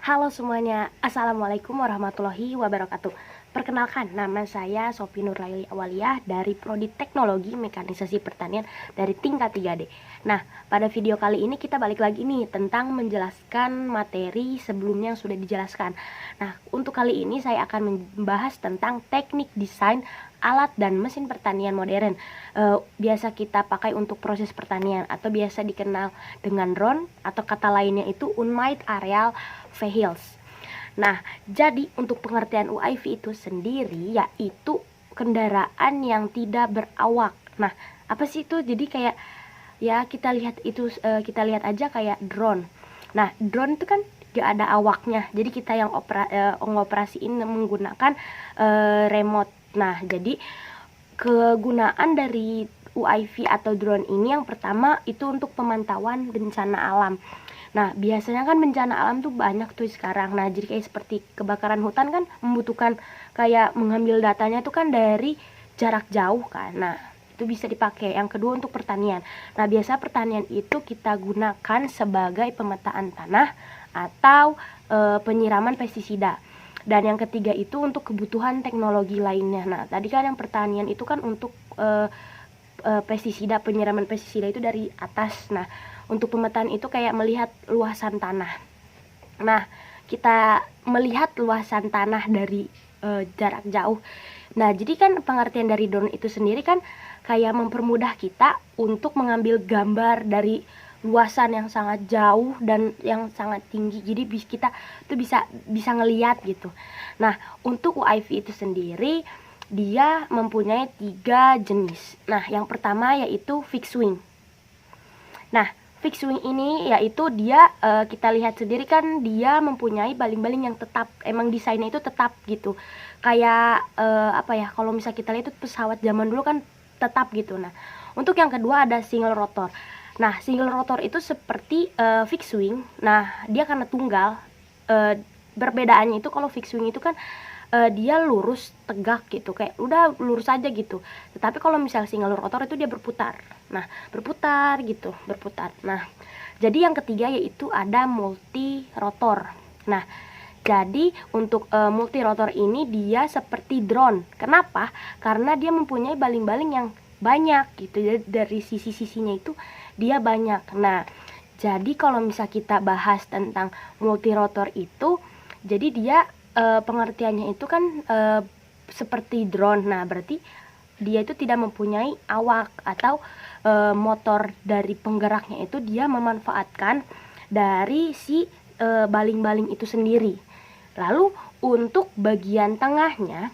Halo semuanya, Assalamualaikum warahmatullahi wabarakatuh. Perkenalkan, nama saya Sofi Nurlaili Awaliyah dari Prodi Teknologi Mekanisasi Pertanian dari tingkat 3D. Nah, pada video kali ini kita balik lagi nih tentang menjelaskan materi sebelumnya yang sudah dijelaskan. Nah, untuk kali ini saya akan membahas tentang teknik desain alat dan mesin pertanian modern. Biasa kita pakai untuk proses pertanian atau biasa dikenal dengan drone atau kata lainnya itu unmanned aerial vehicles. Nah, jadi untuk pengertian UAV itu sendiri yaitu kendaraan yang tidak berawak. Nah, apa sih itu? Jadi kayak ya kita lihat itu kita lihat aja kayak drone. Nah, drone itu kan gak ada awaknya. Jadi kita yang ngoperasiin menggunakan remote. Nah, jadi kegunaan dari UAV atau drone ini yang pertama itu untuk pemantauan bencana alam. Nah, biasanya kan bencana alam tuh banyak tuh sekarang. Nah, jadi kayak seperti kebakaran hutan kan membutuhkan kayak mengambil datanya tuh kan dari jarak jauh kan. Nah, itu bisa dipakai. Yang kedua untuk pertanian. Nah, biasa pertanian itu kita gunakan sebagai pemetaan tanah atau penyiraman pestisida. Dan yang ketiga itu untuk kebutuhan teknologi lainnya. Nah, tadi kan yang pertanian itu kan untuk pestisida, penyiraman pestisida itu dari atas. Nah, untuk pemetaan itu kayak melihat luasan tanah. Nah, kita melihat luasan tanah dari jarak jauh. Nah, jadi kan pengertian dari drone itu sendiri kan kayak mempermudah kita untuk mengambil gambar dari luasan yang sangat jauh dan yang sangat tinggi. Jadi kita tuh bisa ngelihat gitu. Nah, untuk UAV itu sendiri dia mempunyai 3 jenis. Nah, yang pertama yaitu fixed wing. Nah, fixed wing ini yaitu dia kita lihat sendiri kan dia mempunyai baling-baling yang tetap, emang desainnya itu tetap gitu. Kayak apa ya, kalau misalnya kita lihat itu pesawat zaman dulu kan tetap gitu. Nah, untuk yang kedua ada single rotor. Nah, single rotor itu seperti fixed wing. Nah, dia karena tunggal. Perbedaannya itu kalau fixed wing itu kan dia lurus tegak gitu, kayak udah lurus aja gitu. Tetapi kalau misalnya single rotor itu dia berputar. Nah, berputar gitu, berputar. Nah, jadi yang ketiga yaitu ada multi rotor. Nah, jadi untuk multi rotor ini dia seperti drone. Kenapa? Karena dia mempunyai baling-baling yang banyak gitu. Jadi dari sisi-sisinya itu dia banyak. Nah, jadi kalau misalnya kita bahas tentang multi rotor itu, jadi dia pengertiannya itu kan seperti drone. Nah, berarti dia itu tidak mempunyai awak atau motor dari penggeraknya itu dia memanfaatkan dari si baling-baling itu sendiri. Lalu untuk bagian tengahnya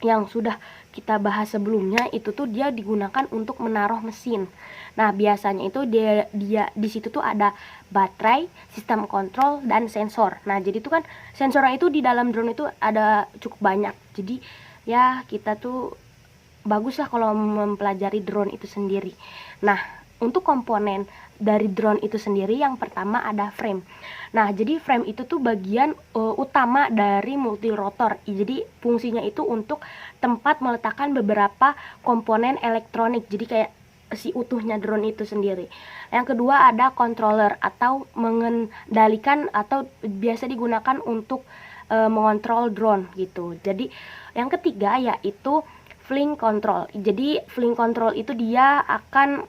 yang sudah kita bahas sebelumnya itu tuh dia digunakan untuk menaruh mesin. Nah, biasanya itu dia di situ tuh ada baterai, sistem kontrol dan sensor. Nah, jadi itu kan sensornya itu di dalam drone itu ada cukup banyak. Jadi ya kita tuh bagus lah kalau mempelajari drone itu sendiri. Nah, untuk komponen dari drone itu sendiri yang pertama ada frame. Nah, jadi frame itu tuh bagian utama dari multirotor. Jadi fungsinya itu untuk tempat meletakkan beberapa komponen elektronik. Jadi kayak si utuhnya drone itu sendiri. Yang kedua ada controller atau mengendalikan atau biasa digunakan untuk mengontrol drone gitu. Jadi yang ketiga yaitu flight control. Jadi flight control itu dia akan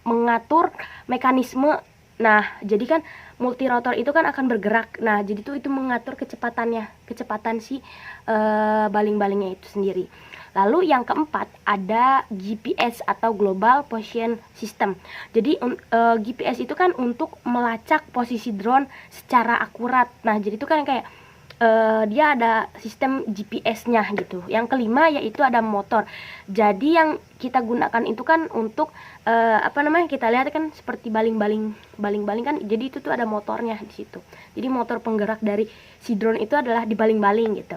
mengatur mekanisme. Nah, jadi kan multirotor itu kan akan bergerak. Nah, jadi itu mengatur kecepatan si baling-balingnya itu sendiri. Lalu yang keempat ada GPS atau Global Position System. Jadi GPS itu kan untuk melacak posisi drone secara akurat. Nah, jadi itu kan kayak dia ada sistem GPS-nya gitu. Yang kelima yaitu ada motor. Jadi yang kita gunakan itu kan untuk kita lihat kan seperti baling-baling kan. Jadi itu tuh ada motornya di situ. Jadi motor penggerak dari si drone itu adalah di baling-baling gitu.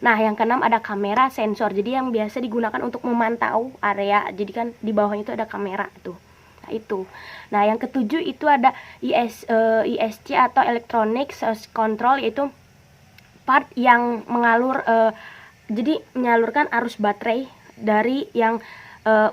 Nah, yang keenam ada kamera sensor. Jadi yang biasa digunakan untuk memantau area. Jadi kan di bawahnya itu ada kamera tuh. Nah, itu. Nah, yang ketujuh itu ada ESC atau Electronic Source Control, yaitu part yang mengalur jadi menyalurkan arus baterai dari yang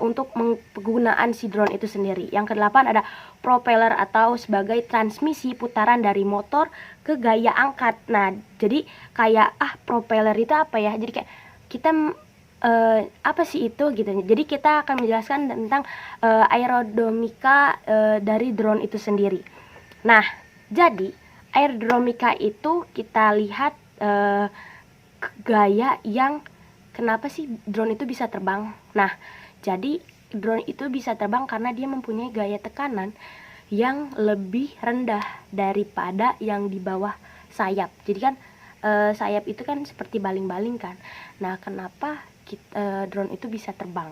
untuk penggunaan si drone itu sendiri. Yang kedelapan ada propeller atau sebagai transmisi putaran dari motor ke gaya angkat. Nah, jadi kayak propeller itu apa ya? Jadi kayak kita apa sih itu gitu. Jadi kita akan menjelaskan tentang aerodinamika dari drone itu sendiri. Nah, jadi aerodinamika itu kita lihat gaya yang kenapa sih drone itu bisa terbang. Nah, jadi drone itu bisa terbang karena dia mempunyai gaya tekanan yang lebih rendah daripada yang di bawah sayap. Jadi kan sayap itu kan seperti baling-baling kan. Nah, kenapa drone itu bisa terbang?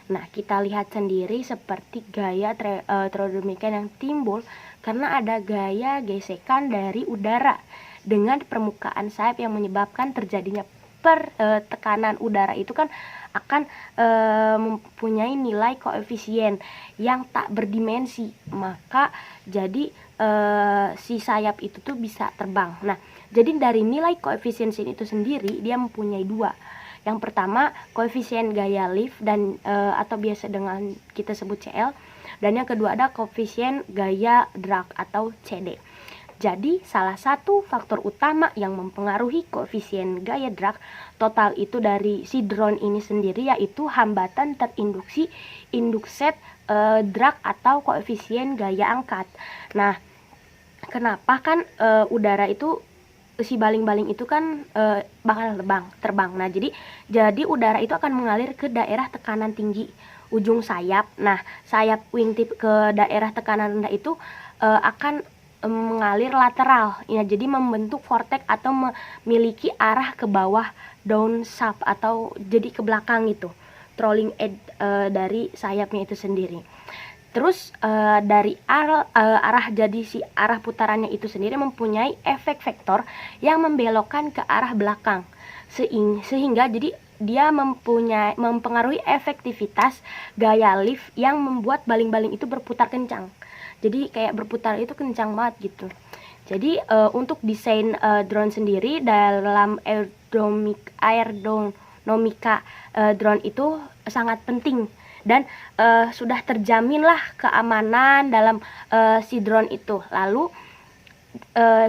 Nah, kita lihat sendiri seperti gaya aerodinamika yang timbul karena ada gaya gesekan dari udara dengan permukaan sayap yang menyebabkan terjadinya tekanan udara itu kan akan mempunyai nilai koefisien yang tak berdimensi, maka jadi si sayap itu tuh bisa terbang. Nah, jadi dari nilai koefisien itu sendiri dia mempunyai dua. Yang pertama koefisien gaya lift dan atau biasa dengan kita sebut CL, dan yang kedua ada koefisien gaya drag atau CD. Jadi salah satu faktor utama yang mempengaruhi koefisien gaya drag total itu dari si drone ini sendiri yaitu hambatan terinduksi indukset drag atau koefisien gaya angkat. Nah, kenapa kan udara itu si baling-baling itu kan bakal terbang. Nah, jadi udara itu akan mengalir ke daerah tekanan tinggi ujung sayap. Nah, sayap wingtip ke daerah tekanan rendah itu akan mengalir lateral ya, jadi membentuk vortex atau memiliki arah ke bawah downshaft atau jadi ke belakang gitu, trailing edge dari sayapnya itu sendiri. Terus dari arah jadi si arah putarannya itu sendiri mempunyai efek vektor yang membelokkan ke arah belakang sehingga jadi dia mempengaruhi efektivitas gaya lift yang membuat baling-baling itu berputar kencang. Jadi kayak berputar itu kencang banget gitu. Jadi untuk desain drone sendiri dalam aerodinamika drone itu sangat penting dan sudah terjaminlah keamanan dalam si drone itu. Lalu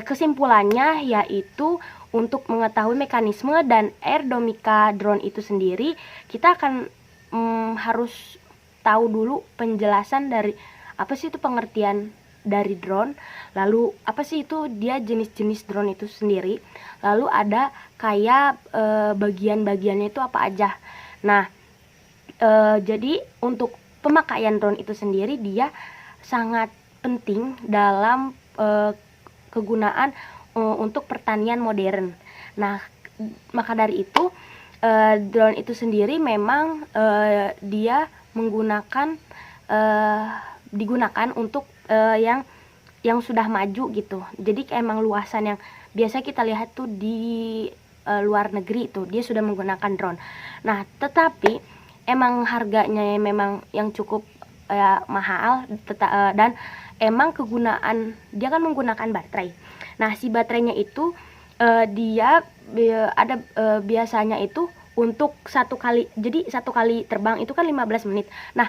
kesimpulannya yaitu untuk mengetahui mekanisme dan aerodinamika drone itu sendiri, kita akan harus tahu dulu penjelasan dari apa sih itu pengertian dari drone, lalu apa sih itu dia jenis-jenis drone itu sendiri, lalu ada kayak bagian-bagiannya itu apa aja. Nah, jadi untuk pemakaian drone itu sendiri dia sangat penting dalam kegunaan untuk pertanian modern. Nah, maka dari itu drone itu sendiri memang dia digunakan untuk yang sudah maju gitu. Jadi emang luasan yang biasa kita lihat tuh di luar negeri itu dia sudah menggunakan drone. Nah, tetapi emang harganya memang yang cukup mahal dan emang kegunaan dia kan menggunakan baterai. Nah, si baterainya itu dia ada biasanya itu untuk satu kali terbang itu kan 15 menit. Nah,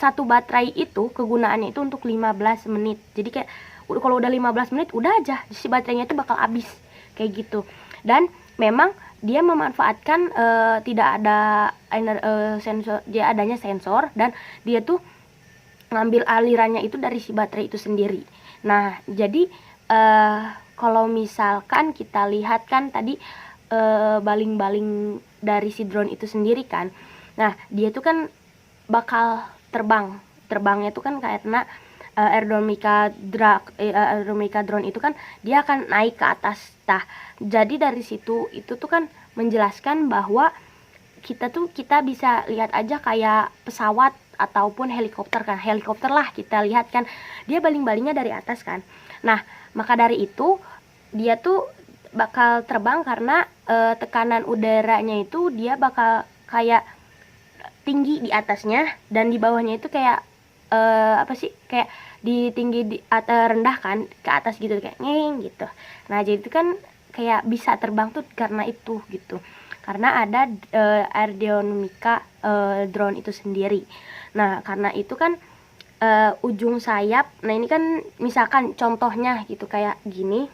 satu baterai itu kegunaannya itu untuk 15 menit. Jadi kayak kalau udah 15 menit udah aja si baterainya itu bakal habis kayak gitu. Dan memang dia memanfaatkan tidak ada sensor, dia adanya sensor dan dia tuh ngambil alirannya itu dari si baterai itu sendiri. Nah, jadi kalau misalkan kita lihat kan tadi baling-baling dari si drone itu sendiri kan. Nah, dia tuh kan bakal terbangnya tuh kan karena aerodinamika drone itu kan dia akan naik ke atas. Nah, jadi dari situ itu tuh kan menjelaskan bahwa kita bisa lihat aja kayak pesawat ataupun helikopter kan. Helikopter lah kita lihat kan dia baling-balingnya dari atas kan. Nah, maka dari itu dia tuh bakal terbang karena tekanan udaranya itu dia bakal kayak tinggi di atasnya dan di bawahnya itu kayak kayak di tinggi di atas rendah kan ke atas gitu kayak ngeng gitu. Nah, jadi itu kan kayak bisa terbang tuh karena itu gitu. karena ada aerodinamika drone itu sendiri. Nah, karena itu kan ujung sayap, nah ini kan misalkan contohnya gitu kayak gini.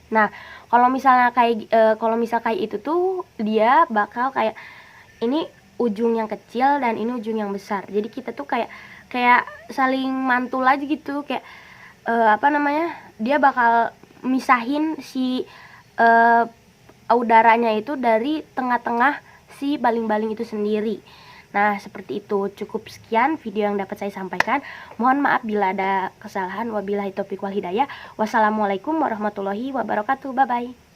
Nah, kalau misalnya kayak itu tuh dia bakal kayak ini ujung yang kecil dan ini ujung yang besar. Jadi kita tuh kayak saling mantul aja gitu, kayak dia bakal misahin si udaranya itu dari tengah-tengah si baling-baling itu sendiri. Nah, seperti itu. Cukup sekian video yang dapat saya sampaikan. Mohon maaf bila ada kesalahan. Wabillahi taufiq wal hidayah. Wassalamualaikum warahmatullahi wabarakatuh. Bye bye.